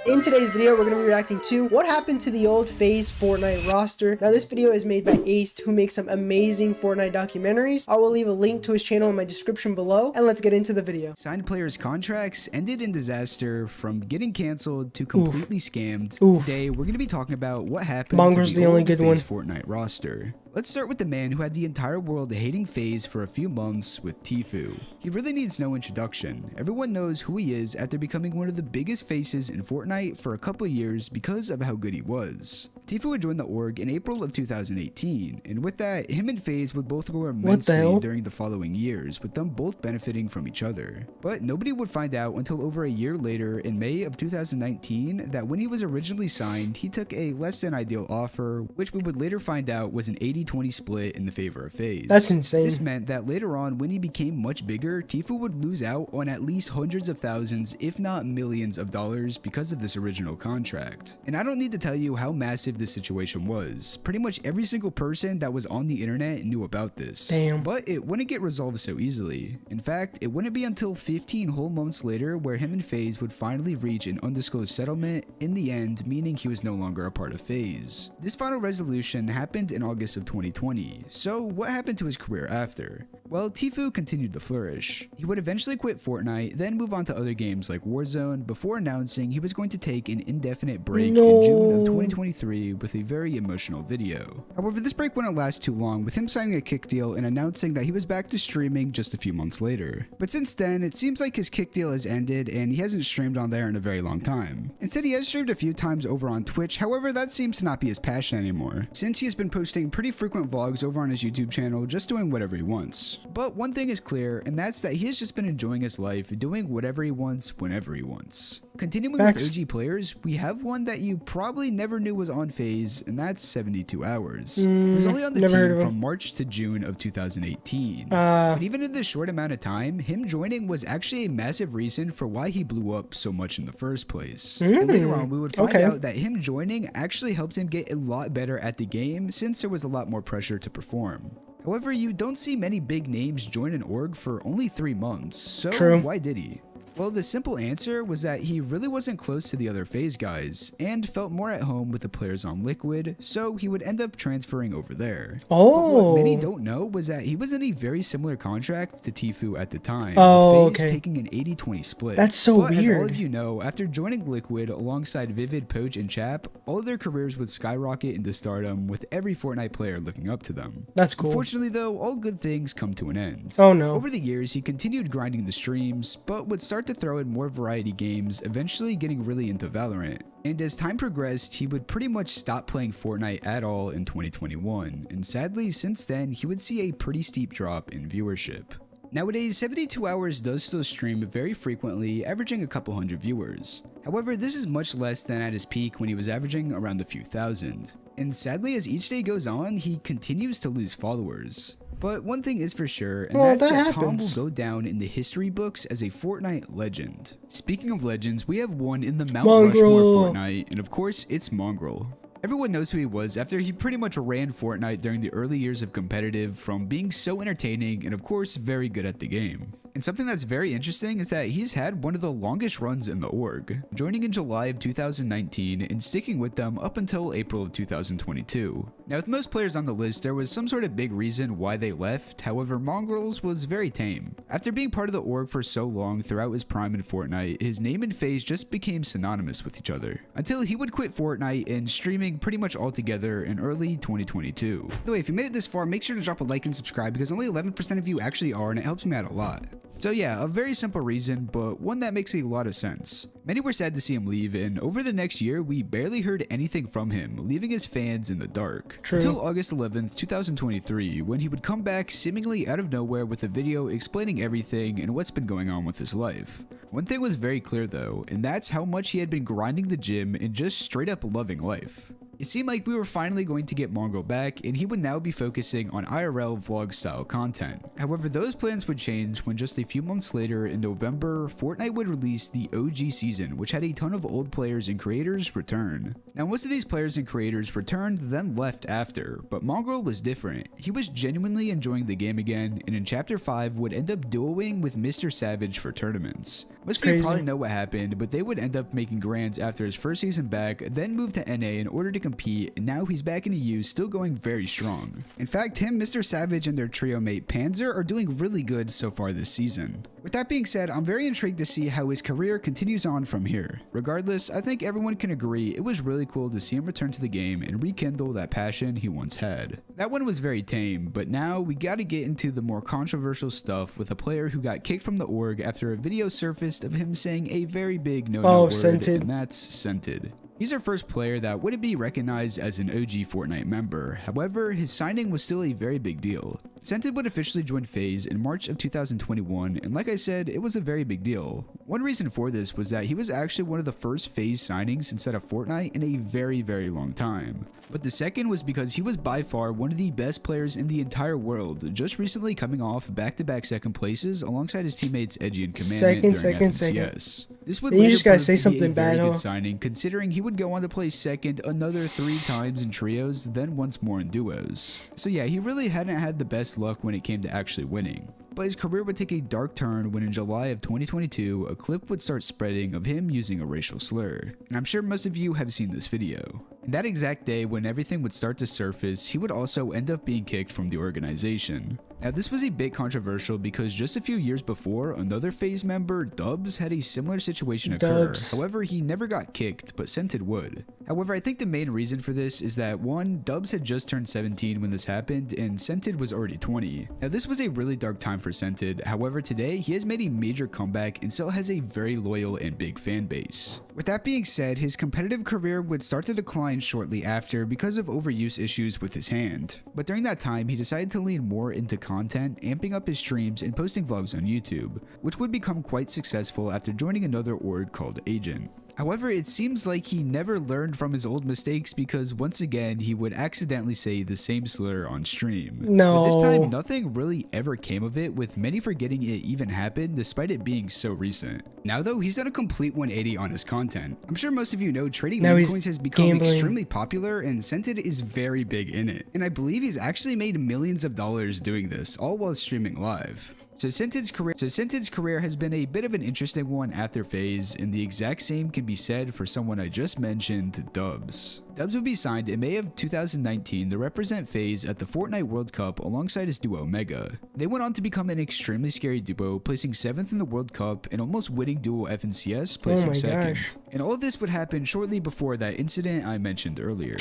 In today's video, we're going to be reacting to what happened to the old FaZe Fortnite roster. Now, this video is made by Ace, who makes some amazing Fortnite documentaries. I will leave a link to his channel in my description below, and let's get into the video. Signed players' contracts ended in disaster, from getting canceled to completely scammed. Today, we're going to be talking about what happened Mongrel's to the only good FaZe one. Fortnite roster. Let's start with the man who had the entire world hating FaZe for a few months with Tfue. He really needs no introduction. Everyone knows who he is after becoming one of the biggest faces in Fortnite for a couple years because of how good he was. Tfue would join the org in April of 2018, and with that, him and FaZe would both grow immensely during the following years, with them both benefiting from each other. But nobody would find out until over a year later in May of 2019 that when he was originally signed, he took a less than ideal offer, which we would later find out was an 80-20 split in the favor of FaZe. That's insane. This meant that later on, when he became much bigger, Tfue would lose out on at least hundreds of thousands, if not millions of dollars because of this original contract. And I don't need to tell you how massive this situation was. Pretty much every single person that was on the internet knew about this. Damn. But it wouldn't get resolved so easily. In fact, it wouldn't be until 15 whole months later where him and FaZe would finally reach an undisclosed settlement in the end, meaning he was no longer a part of FaZe. This final resolution happened in August of 2020. So what happened to his career after? Well, Tfue continued to flourish. He would eventually quit Fortnite, then move on to other games like Warzone, before announcing he was going to take an indefinite break in June of 2023 with a very emotional video. However, this break wouldn't last too long, with him signing a kick deal and announcing that he was back to streaming just a few months later. But since then, it seems like his kick deal has ended and he hasn't streamed on there in a very long time. Instead, he has streamed a few times over on Twitch, however, that seems to not be his passion anymore, since he has been posting pretty frequent vlogs over on his YouTube channel, just doing whatever he wants. But one thing is clear, and that's that he has just been enjoying his life, doing whatever he wants, whenever he wants. Continuing with OG players, we have one that you probably never knew was on FaZe, and that's 72 Hours. He was only on the team from March to June of 2018. But even in this short amount of time, him joining was actually a massive reason for why he blew up so much in the first place. And later on, we would find out that him joining actually helped him get a lot better at the game, since there was a lot more pressure to perform. However, you don't see many big names join an org for only 3 months, so why did he? Well, the simple answer was that he really wasn't close to the other FaZe guys, and felt more at home with the players on Liquid, so he would end up transferring over there. But what many don't know was that he was in a very similar contract to Tfue at the time, with FaZe taking an 80-20 split. That's so weird. As all of you know, after joining Liquid alongside Vivid, Poach, and Chap, all of their careers would skyrocket into stardom, with every Fortnite player looking up to them. That's cool. Unfortunately though, all good things come to an end. Oh no. Over the years, he continued grinding the streams, but would start to throw in more variety games, eventually getting really into Valorant. And as time progressed, he would pretty much stop playing Fortnite at all in 2021, and sadly since then he would see a pretty steep drop in viewership. Nowadays, 72 Hours does still stream very frequently, averaging a couple hundred viewers. However, this is much less than at his peak when he was averaging around a few thousand. And sadly, as each day goes on, he continues to lose followers. But one thing is for sure, and that's that Tom will go down in the history books as a Fortnite legend. Speaking of legends, we have one in the Mount Rushmore Fortnite, and of course, it's Mongrel. Everyone knows who he was after he pretty much ran Fortnite during the early years of competitive, from being so entertaining and of course very good at the game. And something that's very interesting is that he's had one of the longest runs in the org, joining in July of 2019 and sticking with them up until April of 2022. Now, with most players on the list, there was some sort of big reason why they left, however Mongrel's was very tame. After being part of the org for so long throughout his prime in Fortnite, his name and FaZe just became synonymous with each other, until he would quit Fortnite and streaming pretty much altogether in early 2022. By the way, if you made it this far, make sure to drop a like and subscribe, because only 11% of you actually are, and it helps me out a lot. So yeah, a very simple reason, but one that makes a lot of sense. Many were sad to see him leave, and over the next year, we barely heard anything from him, leaving his fans in the dark. Until August 11th, 2023, when he would come back seemingly out of nowhere with a video explaining everything and what's been going on with his life. One thing was very clear though, and that's how much he had been grinding the gym and just straight up loving life. It seemed like we were finally going to get Mongrel back, and he would now be focusing on IRL vlog style content. However, those plans would change when just a few months later in November, Fortnite would release the OG season, which had a ton of old players and creators return. Now, most of these players and creators returned, then left after, but Mongrel was different. He was genuinely enjoying the game again, and in Chapter 5 would end up duoing with Mr. Savage for tournaments. Most of you probably know what happened, but they would end up making grands after his first season back, then move to NA in order to compete, and now he's back in EU, still going very strong. In fact, him, Mr. Savage, and their trio mate Panzer are doing really good so far this season. With that being said, I'm very intrigued to see how his career continues on from here. Regardless, I think everyone can agree it was really cool to see him return to the game and rekindle that passion he once had. That one was very tame, but now we gotta get into the more controversial stuff with a player who got kicked from the org after a video surfaced of him saying a very big no-no word, Scented. and that's Scented. He's our first player that wouldn't be recognized as an OG Fortnite member, however, his signing was still a very big deal. Scented would officially join FaZe in March of 2021, and like I said, it was a very big deal. One reason for this was that he was actually one of the first FaZe signings inside of Fortnite in a very long time. But the second was because he was by far one of the best players in the entire world, just recently coming off back-to-back second places alongside his teammates Edgy and Commandment during FNCS. This would you later just gotta prove say to be something a very bad, good huh? signing, considering he would go on to play second another 3 times in trios, then once more in duos. So yeah, he really hadn't had the best luck when it came to actually winning. But his career would take a dark turn when in July of 2022, a clip would start spreading of him using a racial slur. And I'm sure most of you have seen this video. And that exact day when everything would start to surface, he would also end up being kicked from the organization. Now this was a bit controversial because just a few years before, another FaZe member, Dubs, had a similar situation occur. However, he never got kicked, but Scented would. However, I think the main reason for this is that 1, Dubs had just turned 17 when this happened, and Scented was already 20. Now this was a really dark time for Scented, however today he has made a major comeback and still has a very loyal and big fan base. With that being said, his competitive career would start to decline shortly after because of overuse issues with his hand. But during that time, he decided to lean more into content, amping up his streams and posting vlogs on YouTube, which would become quite successful after joining another org called Agent. However, it seems like he never learned from his old mistakes because once again, he would accidentally say the same slur on stream. No. But this time, nothing really ever came of it, with many forgetting it even happened despite it being so recent. Now though, he's done a complete 180 on his content. I'm sure most of you know trading meme coins has become extremely popular and Scented is very big in it. And I believe he's actually made millions of dollars doing this, all while streaming live. So Scented's career has been a bit of an interesting one after FaZe, and the exact same can be said for someone I just mentioned, Dubs. Dubs would be signed in May of 2019 to represent FaZe at the Fortnite World Cup alongside his duo Mega. They went on to become an extremely scary duo, placing 7th in the World Cup and almost winning duo FNCS, placing 2nd. And all of this would happen shortly before that incident I mentioned earlier.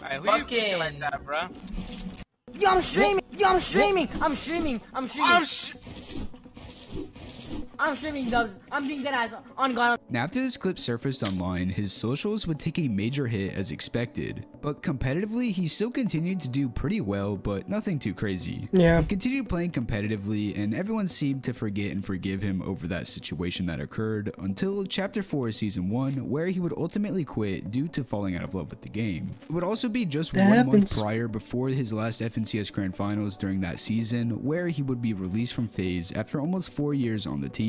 Alright, who you kicking like that, bro? Yo, I'm streaming! Yo, I'm streaming! I'm streaming! I'm streaming, Dubs. I'm being dead ass on God. Now after this clip surfaced online, his socials would take a major hit as expected, but competitively he still continued to do pretty well, but nothing too crazy. Yeah. He continued playing competitively and everyone seemed to forget and forgive him over that situation that occurred until Chapter 4 Season 1, where he would ultimately quit due to falling out of love with the game. It would also be just 1 month prior before his last FNCS Grand Finals during that season, where he would be released from FaZe after almost 4 years on the team.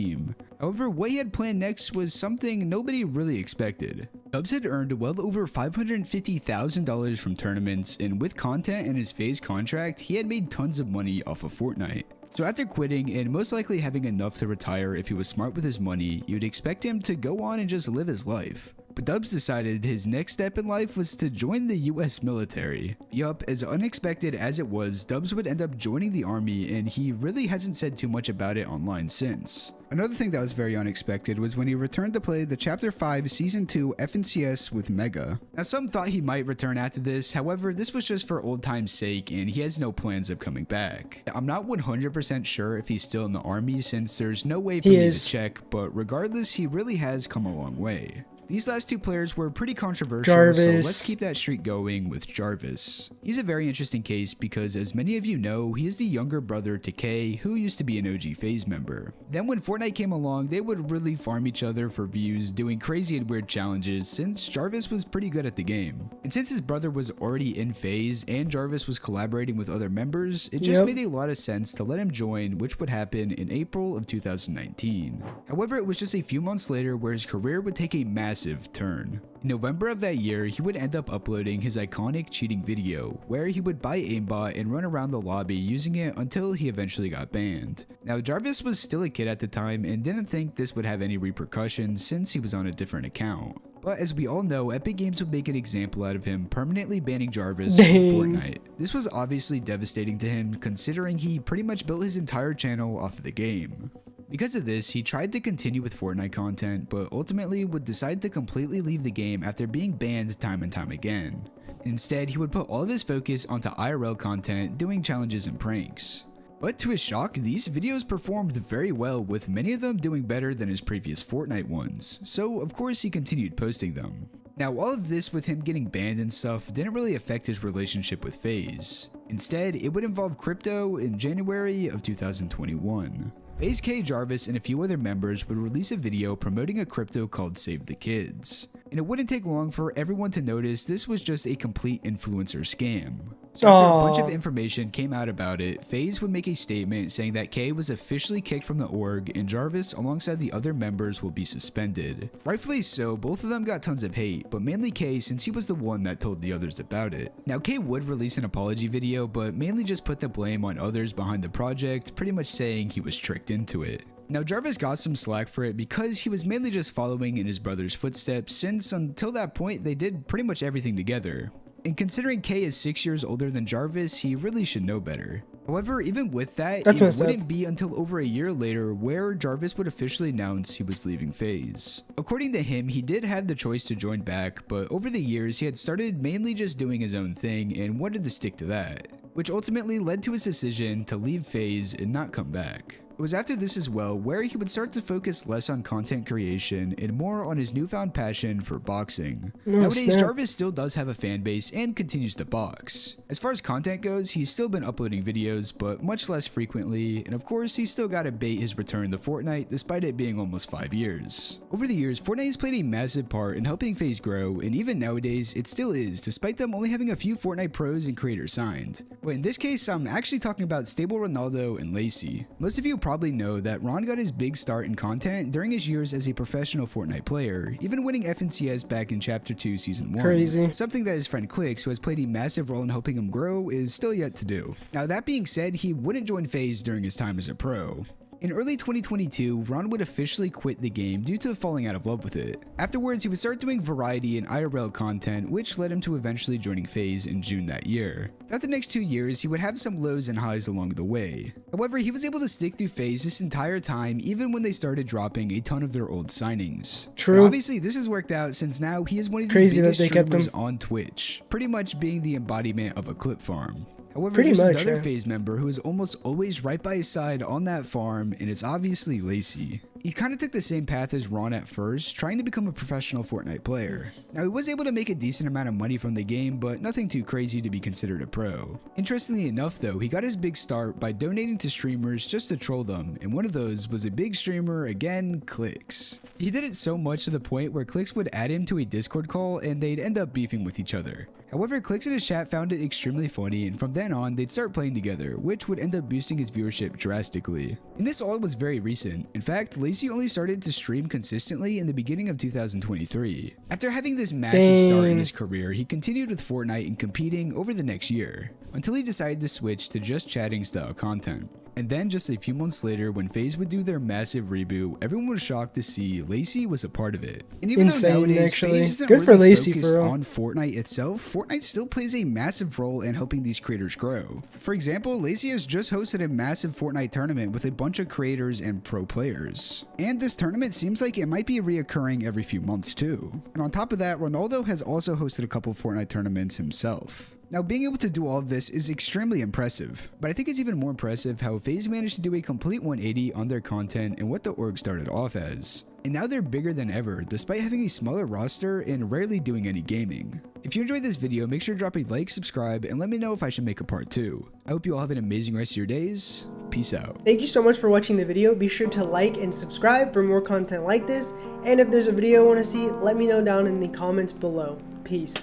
However, what he had planned next was something nobody really expected. Dubs had earned well over $550,000 from tournaments, and with content and his FaZe contract, he had made tons of money off of Fortnite. So after quitting and most likely having enough to retire if he was smart with his money, you'd expect him to go on and just live his life. But Dubs decided his next step in life was to join the US military. Yup, as unexpected as it was, Dubs would end up joining the army and he really hasn't said too much about it online since. Another thing that was very unexpected was when he returned to play the Chapter 5 Season 2 FNCS with Mega. Now some thought he might return after this, however this was just for old time's sake and he has no plans of coming back. I'm not 100% sure if he's still in the army since there's no way for me to check, but regardless he really has come a long way. These last two players were pretty controversial, so Jarvis. let's keep that streak going with Jarvis. He's a very interesting case because, as many of you know, he is the younger brother to K, who used to be an OG FaZe member. Then when Fortnite came along, they would really farm each other for views, doing crazy and weird challenges since Jarvis was pretty good at the game. And since his brother was already in FaZe and Jarvis was collaborating with other members, it just made a lot of sense to let him join, which would happen in April of 2019. However, it was just a few months later where his career would take a massive turn. In November of that year, he would end up uploading his iconic cheating video, where he would buy aimbot and run around the lobby using it until he eventually got banned. Now, Jarvis was still a kid at the time and didn't think this would have any repercussions since he was on a different account. But as we all know, Epic Games would make an example out of him, permanently banning Jarvis from Fortnite. This was obviously devastating to him, considering he pretty much built his entire channel off of the game. Because of this, he tried to continue with Fortnite content, but ultimately would decide to completely leave the game after being banned time and time again. Instead, he would put all of his focus onto IRL content, doing challenges and pranks. But to his shock, these videos performed very well, with many of them doing better than his previous Fortnite ones, so of course he continued posting them. Now, all of this with him getting banned and stuff didn't really affect his relationship with FaZe. Instead, it would involve crypto in January of 2021. FaZe K, Jarvis, and a few other members would release a video promoting a crypto called Save the Kids. And it wouldn't take long for everyone to notice this was just a complete influencer scam. So after a bunch of information came out about it, FaZe would make a statement saying that K was officially kicked from the org and Jarvis alongside the other members will be suspended. Rightfully so, both of them got tons of hate, but mainly K since he was the one that told the others about it. Now K would release an apology video, but mainly just put the blame on others behind the project, pretty much saying he was tricked into it. Now Jarvis got some slack for it because he was mainly just following in his brother's footsteps, since until that point they did pretty much everything together. And considering K is 6 years older than Jarvis, he really should know better. However, even with that, it wouldn't be until over a year later where Jarvis would officially announce he was leaving FaZe. According to him, he did have the choice to join back, but over the years he had started mainly just doing his own thing and wanted to stick to that, which ultimately led to his decision to leave FaZe and not come back. It was after this as well where he would start to focus less on content creation and more on his newfound passion for boxing. Nowadays, Jarvis still does have a fan base and continues to box. As far as content goes, he's still been uploading videos, but much less frequently, and of course, he's still got to bait his return to Fortnite despite it being almost 5 years. Over the years, Fortnite has played a massive part in helping FaZe grow, and even nowadays, it still is, despite them only having a few Fortnite pros and creators signed. But in this case, I'm actually talking about Stable Ronaldo and Lacey. Most of you probably know that Ron got his big start in content during his years as a professional Fortnite player, even winning FNCS back in Chapter 2 Season 1. Crazy. Something that his friend Clix, who has played a massive role in helping him grow, is still yet to do. Now that being said, he wouldn't join FaZe during his time as a pro. In early 2022, Ron would officially quit the game due to falling out of love with it. Afterwards, he would start doing variety and IRL content, which led him to eventually joining FaZe in June that year. Throughout the next 2 years, he would have some lows and highs along the way. However, he was able to stick through FaZe this entire time, even when they started dropping a ton of their old signings. True. And obviously, this has worked out since now he is one of the biggest streamers on Twitch, pretty much being the embodiment of a clip farm. However, there's another FaZe member who is almost always right by his side on that farm, and it's obviously Lacey. He kind of took the same path as Ron at first, trying to become a professional Fortnite player. Now, he was able to make a decent amount of money from the game, but nothing too crazy to be considered a pro. Interestingly enough though, he got his big start by donating to streamers just to troll them, and one of those was a big streamer, again, Clix. He did it so much to the point where Clix would add him to a Discord call and they'd end up beefing with each other. However, Clix and his chat found it extremely funny, and from then on, they'd start playing together, which would end up boosting his viewership drastically. And this all was very recent. In fact, Lacey only started to stream consistently in the beginning of 2023. After having this massive start in his career, he continued with Fortnite and competing over the next year, until he decided to switch to just chatting style content. And then just a few months later, when FaZe would do their massive reboot, everyone was shocked to see Lacey was a part of it. And even though nowadays FaZe isn't really focused on Fortnite itself, Fortnite still plays a massive role in helping these creators grow. For example, Lacey has just hosted a massive Fortnite tournament with a bunch of creators and pro players. And this tournament seems like it might be reoccurring every few months too. And on top of that, Ronaldo has also hosted a couple Fortnite tournaments himself. Now, being able to do all of this is extremely impressive, but I think it's even more impressive how FaZe managed to do a complete 180 on their content and what the org started off as. and now they're bigger than ever, despite having a smaller roster and rarely doing any gaming. If you enjoyed this video, make sure to drop a like, subscribe, and let me know if I should make a part 2. I hope you all have an amazing rest of your days. Peace out. Thank you so much for watching the video. Be sure to like and subscribe for more content like this. And if there's a video you want to see, let me know down in the comments below. Peace.